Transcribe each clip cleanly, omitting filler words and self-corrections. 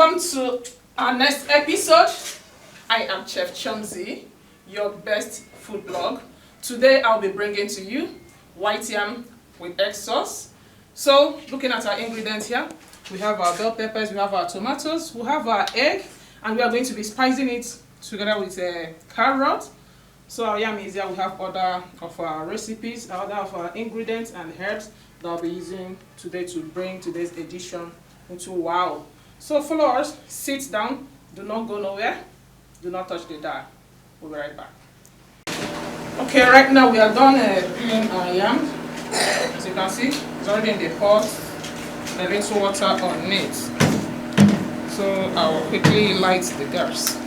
welcome to our next episode. I am Chef Chumsy, your best food blog. Today I'll be bringing to you white yam with egg sauce. So, looking at our ingredients here, we have our bell peppers, we have our tomatoes, we have our egg, and we are going to be spicing it together with carrot. So our yam is here. We have other of our recipes, other of our ingredients and herbs that I'll be using today to bring today's edition into wow. So follow us, sit down, do not go nowhere, do not touch the dial. We'll be right back. Okay, right now we are done peeling our yam. As you can see, it's already in the pot, a little water on it. So I will quickly light the gas.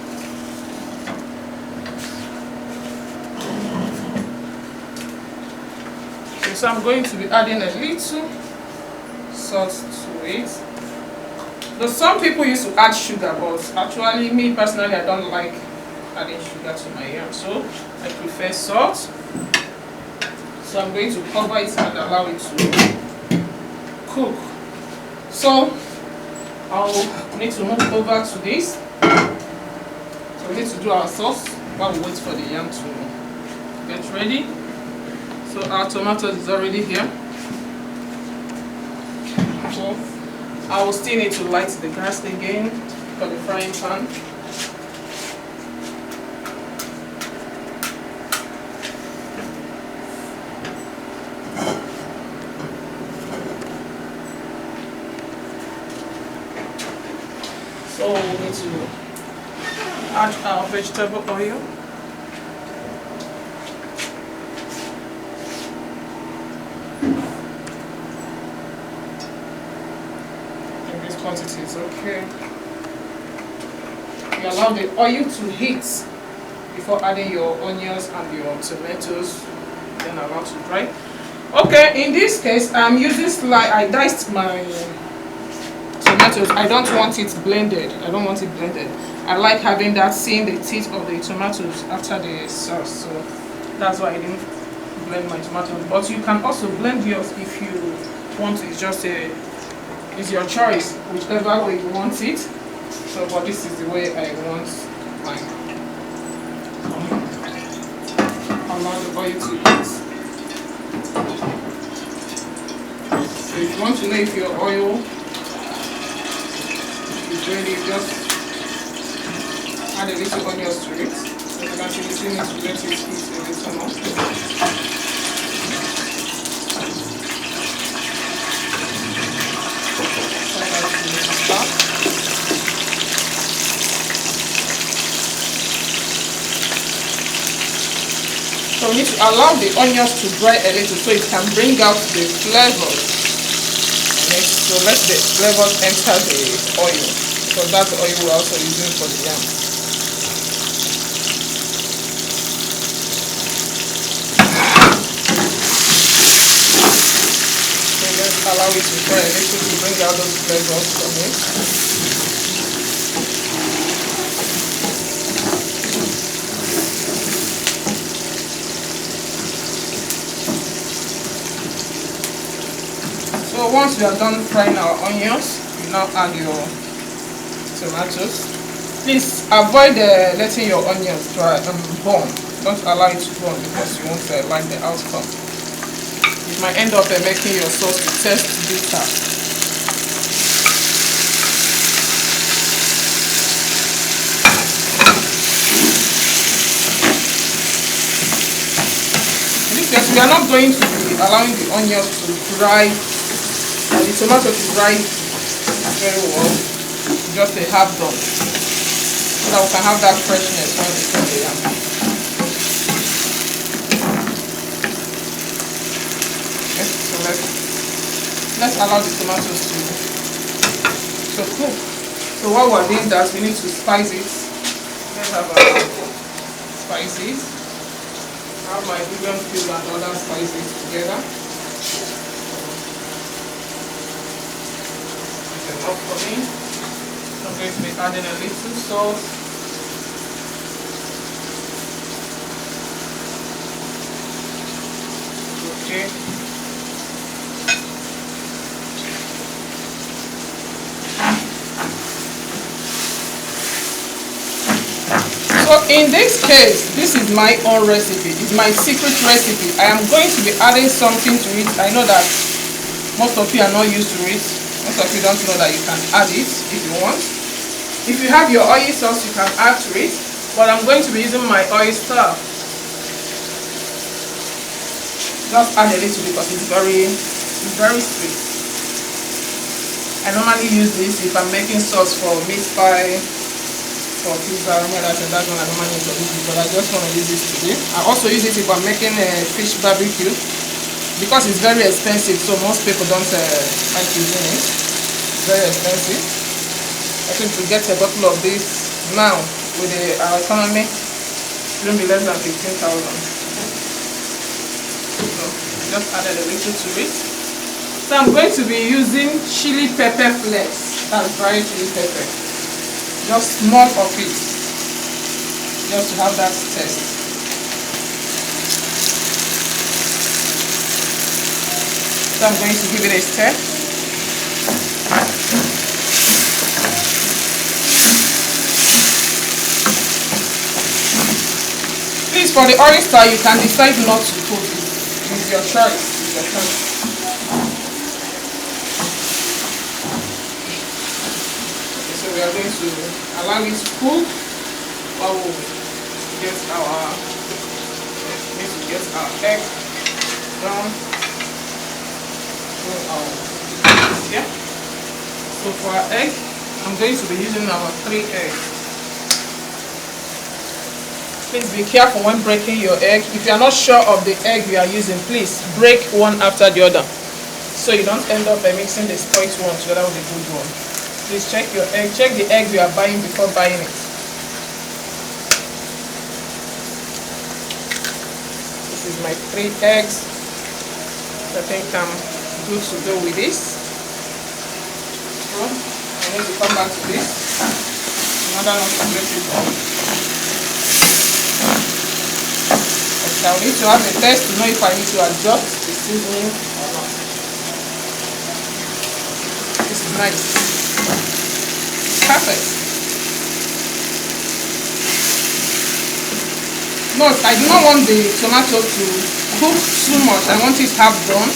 So I'm going to be adding a little salt to it. Though some people used to add sugar, but actually me personally I don't like adding sugar to my yam, so I prefer salt. So I'm going to cover it and allow it to cook. So I'll need to move over to this. So we need to do our sauce while we wait for the yam to get ready. So our tomatoes is already here. So I will still need to light the gas again for the frying pan. So we need to add our vegetable oil. Quantities, okay. You allow the oil to heat before adding your onions and your tomatoes, then allow to dry. Okay, in this case, I'm using I diced my tomatoes. I don't want it blended. I like having that, seeing the teeth of the tomatoes after the sauce. So that's why I didn't blend my tomatoes. But you can also blend yours if you want. It's just it's your choice, whichever way you want it. So, but this is the way I want mine. Allow the oil to heat. So, if you want to know if your oil is ready, just add a little onions to it. So, you can see you still need to let it heat a little more. So we need to allow the onions to dry a little so it can bring out the flavors. So let the flavors enter the oil, because that's the oil we're also using for the yam. So just allow it to dry a little to bring out those flavors from it. So once you are done frying our onions, you now add your tomatoes. Please avoid letting your onions dry and burn. Don't allow it to burn because you won't like the outcome. It might end up making your sauce to taste bitter. In this case, we are not going to be allowing the onions to dry. The tomato to dry very well, just a half done, so that we can have that freshness when we cook the yam. Okay, so let's allow the tomatoes to cook. So while we're doing that, we need to spice it. Let's have our spices. I have my vegan cube and other spices together. Enough for me. I'm going to be adding a little salt. Okay. So in this case, this is my own recipe. It's my secret recipe. I am going to be adding something to it. I know that most of you are not used to it. Most of you don't know that you can add it if you want. If you have your oil sauce, you can add to it. But I'm going to be using my oyster. Just add a little because it's very sweet. I normally use this if I'm making sauce for meat pie, for pizza, that's one I normally use, but I just want to use this today. I also use it if I'm making a fish barbecue because it's very expensive, so most people don't like using it. It's very expensive. I think to get a bottle of this now with our economy, it won't be less than 15,000. So just added a little to it. So I'm going to be using chili pepper flakes. That's dry chili pepper. Just small of it. Just to have that taste. So I'm going to give it a stir. Please, for the oyster, you can decide not to cook it. It's your choice. It's your choice. We are going to allow it to cook while we get our egg done. Yeah. So for our egg, I'm going to be using our 3 eggs. Please be careful when breaking your egg. If you are not sure of the egg you are using, please break one after the other, so you don't end up mixing the spoiled one together with the good one. Please check your egg. Check the egg you are buying before buying it. This is my 3 eggs. I think I'm good to go with this. So I need to come back to this. Another one to break it up. Okay, I need to have a test to know if I need to adjust the seasoning or not. This is nice. Perfect. No, I do not want the tomato to cook too much. I want it half done.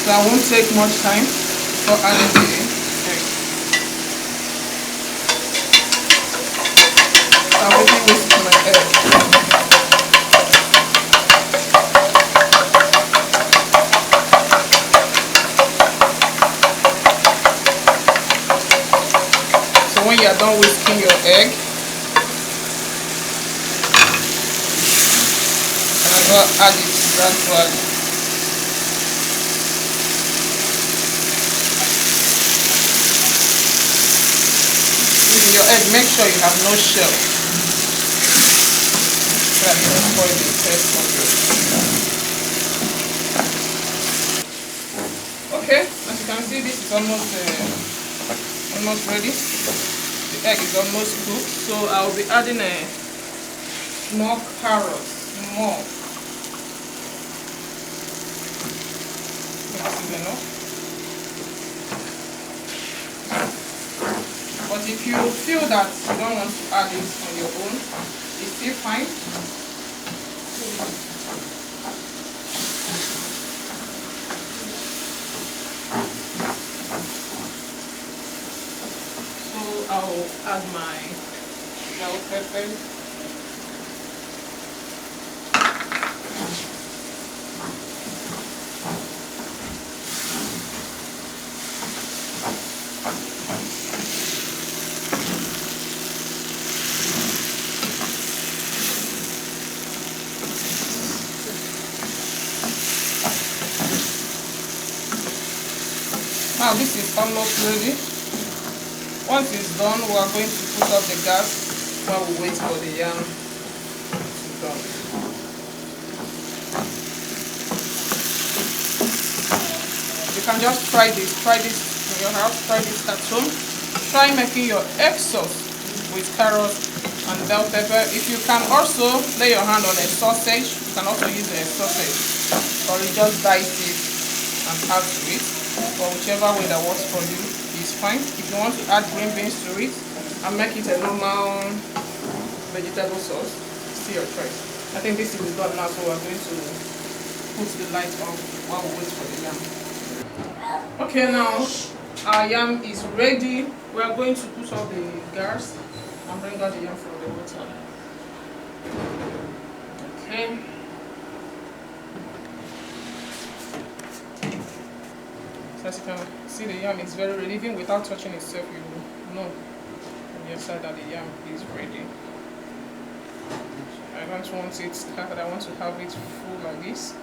So I won't take much time for adding the egg. So I'm waiting this to my egg. When you are done whisking your egg, and I'll add it gradually. In your egg, make sure you have no shell, so that you don't spoil the taste of your egg. Okay, as you can see, this is almost ready. The egg is almost cooked, so I'll be adding more carrots, more. This is enough. But if you feel that you don't want to add it on your own, it's still fine. I'll add my bell pepper. Now this is almost ready. Once it's done, we are going to put off the gas while we wait for the yam to done. You can just try this in your house, try this at home. Try making your egg sauce with carrots and bell pepper. If you can also lay your hand on a sausage, you can also use a sausage, or you just dice it and add to it. But whichever way that works for you is fine. If you want to add green beans to it and make it a normal vegetable sauce, see your choice. I think this is done now, so we're going to put the light on while we wait for the yam. Okay, now our yam is ready. We are going to put all the gas and bring out the yam from the water. Okay. So as you can see, the yam is very ready. Even without touching itself, you will know on your side that the yam is ready. I don't want it scattered. I want to have it full like this.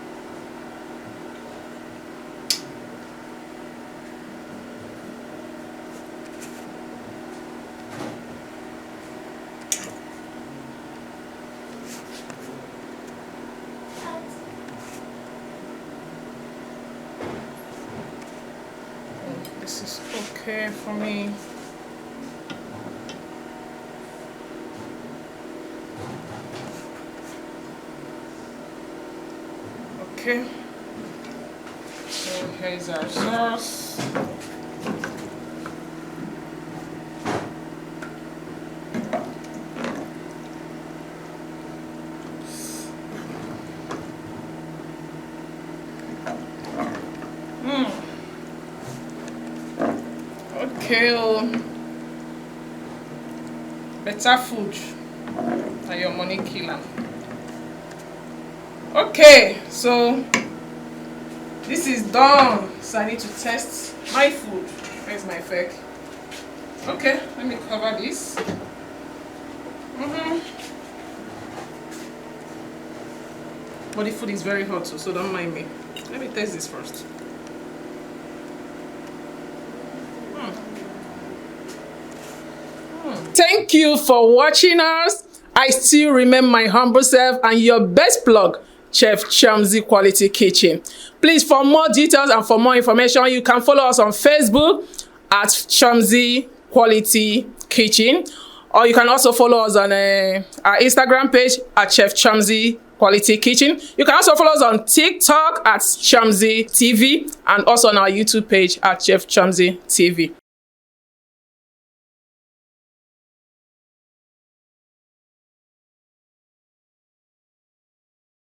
This is okay for me. Okay, so here's our sauce. Okay, better food and your money killer. Okay, so this is done. So I need to test my food. Where's my fork? Okay, let me cover this. But the food is very hot, so don't mind me. Let me taste this first. Thank you for watching us. I still remain my humble self and your best plug, Chef Chomzi Quality Kitchen. Please, for more details and for more information, you can follow us on Facebook at Chomzi Quality Kitchen, or you can also follow us on our Instagram page at Chef Chomzi Quality Kitchen. You can also follow us on TikTok at Chomzi TV and also on our YouTube page at Chef Chomzi TV.